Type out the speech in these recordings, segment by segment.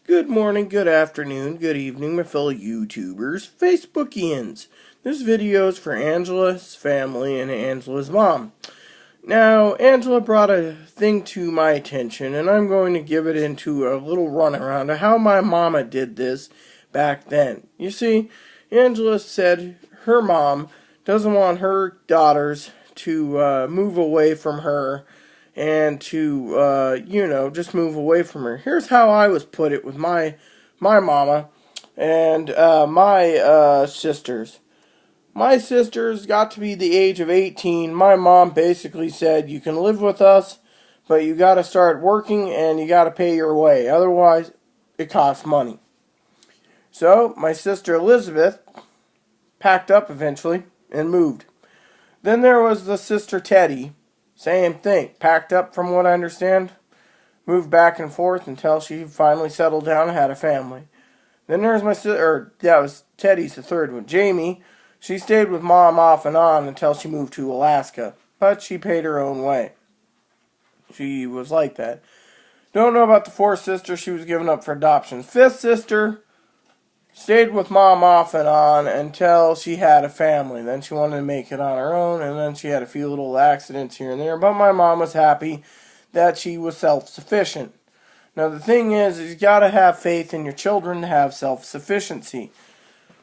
Good morning, good afternoon, good evening, my fellow YouTubers, Facebookians. This video is for Angela's family and Angela's mom. Now, Angela brought a thing to my attention, and I'm going to give it into a little runaround of how my mama did this back then. You see, Angela said her mom doesn't want her daughters to move away from her and to, just move away from her. Here's how I was put it with my mama and my sisters. My sisters got to be the age of 18. My mom basically said, you can live with us, but you got to start working and you got to pay your way. Otherwise, it costs money. So, my sister Elizabeth packed up eventually and moved. Then there was the sister Teddy. Same thing. Packed up from what I understand. Moved back and forth until she finally settled down and had a family. Then there's my sister, that was Teddy's the third one. Jamie, she stayed with mom off and on until she moved to Alaska. But she paid her own way. She was like that. Don't know about the fourth sister. She was given up for adoption. Fifth sister stayed with mom off and on until she had a family. Then she wanted to make it on her own, and then she had a few little accidents here and there. But my mom was happy that she was self-sufficient. Now the thing is you got to have faith in your children to have self-sufficiency.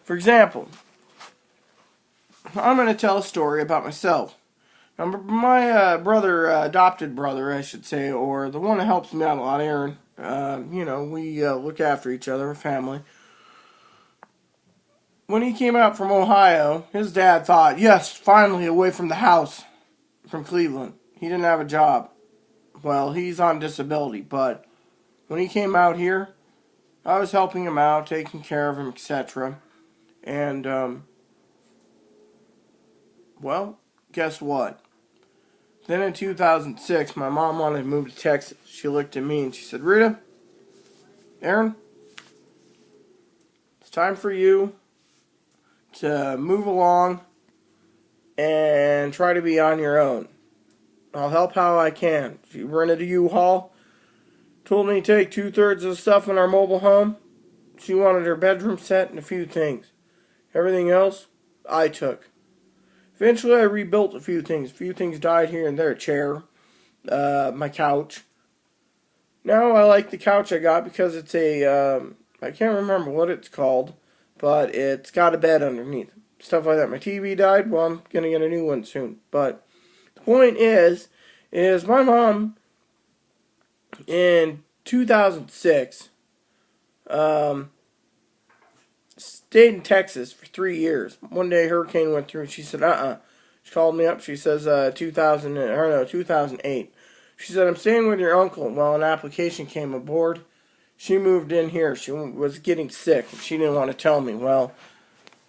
For example, I'm going to tell a story about myself. Now, my adopted brother, I should say, or the one that helps me out a lot, Aaron, we look after each other, a family. When he came out from Ohio, his dad thought, yes, finally away from the house, from Cleveland. He didn't have a job. Well, he's on disability, but when he came out here, I was helping him out, taking care of him, etc. And, guess what? Then in 2006, my mom wanted to move to Texas. She looked at me and she said, Rita, Aaron, it's time for you to move along and try to be on your own. I'll help how I can. She rented a U-Haul, told me to take 2/3 of the stuff in our mobile home. She wanted her bedroom set and a few things. Everything else, I took. Eventually, I rebuilt a few things. A few things died here and there. A chair, my couch. Now I like the couch I got because it's I can't remember what it's called, but it's got a bed underneath. Stuff like that. My TV died. Well, I'm going to get a new one soon. But the point is my mom in 2006 stayed in Texas for 3 years. One day a hurricane went through and she said, She called me up. She says, 2008. She said, I'm staying with your uncle. Well, an application came aboard. She moved in here. She was getting sick. She didn't want to tell me. Well,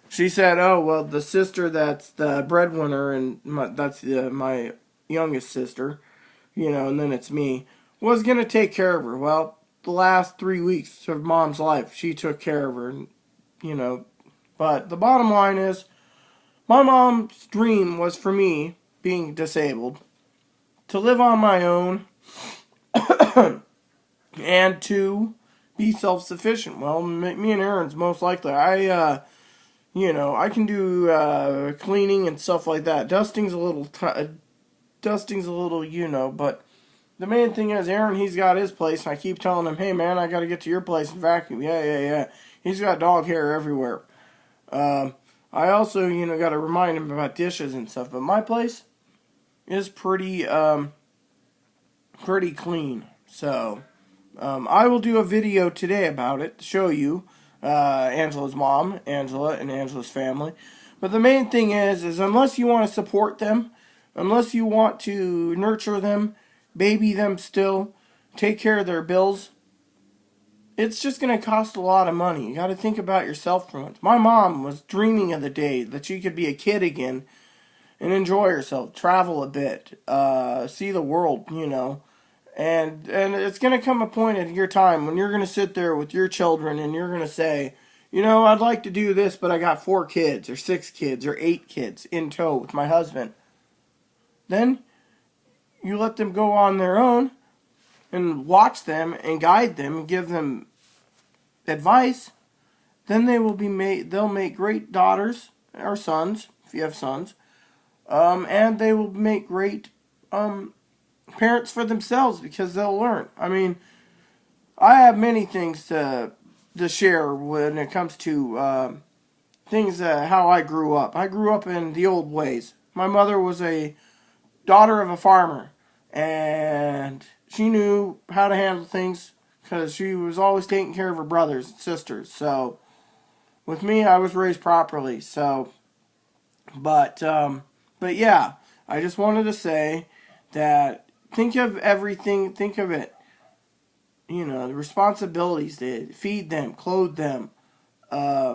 she said, the sister that's the breadwinner, and that's my youngest sister, and then it's me, was going to take care of her. Well, the last 3 weeks of mom's life, she took care of her, But the bottom line is, my mom's dream was for me, being disabled, to live on my own and to be self-sufficient. Well, me and Aaron's most likely. I can do cleaning and stuff like that. Dusting's a little, but the main thing is Aaron, he's got his place, and I keep telling him, hey, man, I got to get to your place and vacuum. Yeah. He's got dog hair everywhere. I also, got to remind him about dishes and stuff. But my place is pretty clean. So, I will do a video today about it to show you Angela's mom, Angela, and Angela's family. But the main thing is unless you want to support them, unless you want to nurture them, baby them still, take care of their bills, it's just going to cost a lot of money. You got to think about yourself for once. My mom was dreaming of the day that she could be a kid again and enjoy herself, travel a bit, see the world, And it's going to come a point in your time when you're going to sit there with your children and you're going to say, I'd like to do this, but I got 4 kids or 6 kids or 8 kids in tow with my husband. Then you let them go on their own and watch them and guide them and give them advice, then they'll make great daughters or sons, if you have sons, and they will make great parents for themselves because they'll learn. I mean, I have many things to share when it comes to things how I grew up. I grew up in the old ways. My mother was a daughter of a farmer, and she knew how to handle things because she was always taking care of her brothers and sisters. So with me, I was raised properly. So, but yeah, I just wanted to say that think of everything. Think of it. You know, the responsibilities to feed them, clothe them,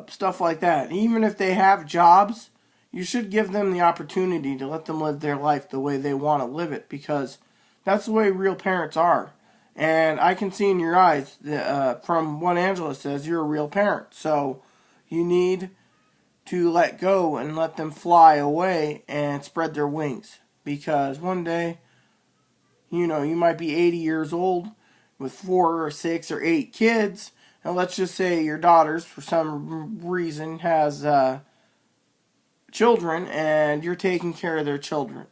stuff like that. Even if they have jobs, you should give them the opportunity to let them live their life the way they want to live it, because that's the way real parents are. And I can see in your eyes, from what Angela says, you're a real parent. So you need to let go and let them fly away and spread their wings. Because one day, you know, you might be 80 years old with 4 or 6 or 8 kids. And let's just say your daughters, for some reason, has children, and you're taking care of their children.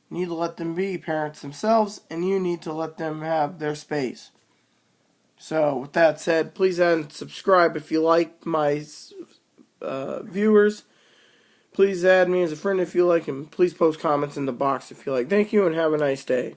You need to let them be parents themselves, and you need to let them have their space. So, with that said, please add and subscribe if you like my viewers. Please add me as a friend if you like, and please post comments in the box if you like. Thank you, and have a nice day.